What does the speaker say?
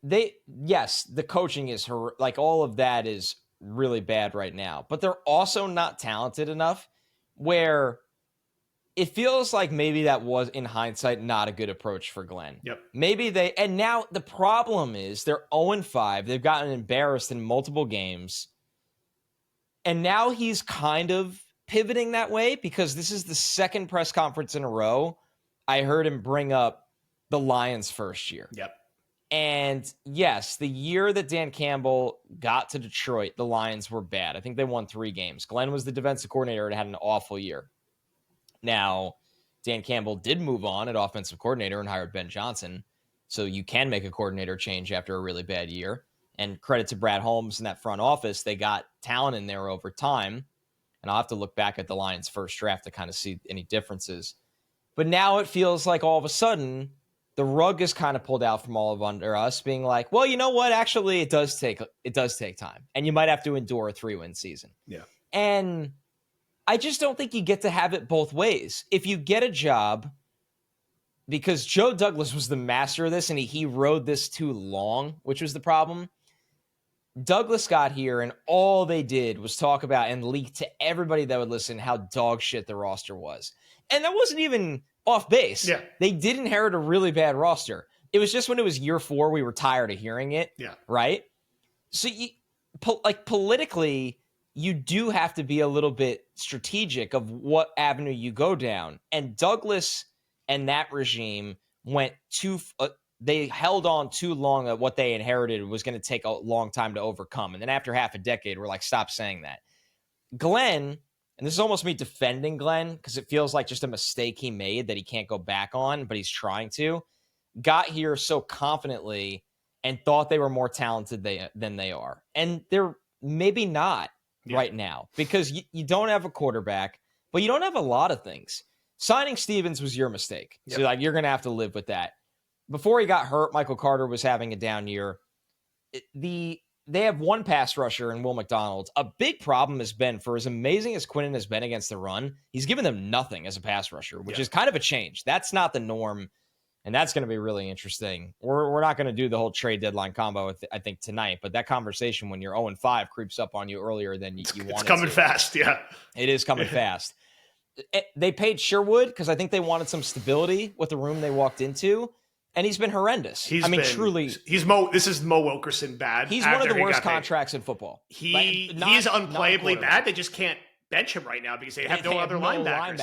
Yes, the coaching is like all of that is really bad right now, but they're also not talented enough where it feels like maybe that was, in hindsight, not a good approach for Glenn. Yep. And now the problem is they're 0-5. They've gotten embarrassed in multiple games. And now he's kind of pivoting that way because this is the second press conference in a row I heard him bring up the Lions' first year. Yep. And yes, the year that Dan Campbell got to Detroit, the Lions were bad. I think they won 3 games. Glenn was the defensive coordinator and had an awful year. Now, Dan Campbell did move on at offensive coordinator and hired Ben Johnson. So you can make a coordinator change after a really bad year. And credit to Brad Holmes and that front office. They got talent in there over time. And I'll have to look back at the Lions' first draft to kind of see any differences. But now it feels like all of a sudden the rug is kind of pulled out from all of under us, being like, well, you know what? Actually, it does take time. And you might have to endure a 3-win season. Yeah. And I just don't think you get to have it both ways. If you get a job, because Joe Douglas was the master of this and he rode this too long, which was the problem. Douglas got here and all they did was talk about and leak to everybody that would listen how dog shit the roster was. And that wasn't even off base. Yeah. They did inherit a really bad roster. It was just when it was year 4, we were tired of hearing it. Yeah. Right? So politically, you do have to be a little bit strategic of what avenue you go down. And Douglas and that regime went they held on too long that what they inherited was going to take a long time to overcome. And then after half a decade, we're like, stop saying that. Glenn, and this is almost me defending Glenn because it feels like just a mistake he made that he can't go back on, but he's trying to, got here so confidently and thought they were more talented than they are. And they're maybe not right now because you don't have a quarterback, but you don't have a lot of things. Signing Stevens was your mistake. Yep. So like you're going to have to live with that. Before he got hurt, Michael Carter was having a down year. They have one pass rusher in Will McDonald. A big problem has been, for as amazing as Quinnen has been against the run, he's given them nothing as a pass rusher, which is kind of a change. That's not the norm, and that's going to be really interesting. We're not going to do the whole trade deadline combo, I think, tonight, but that conversation when you're 0-5 creeps up on you earlier than you want it to. It's coming fast, yeah. It is coming fast. They paid Sherwood because I think they wanted some stability with the room they walked into. And he's been horrendous. Truly. This is Mo Wilkerson bad. He's one of the worst contracts in football. He's unplayably bad. They just can't bench him right now because they have no other linebackers.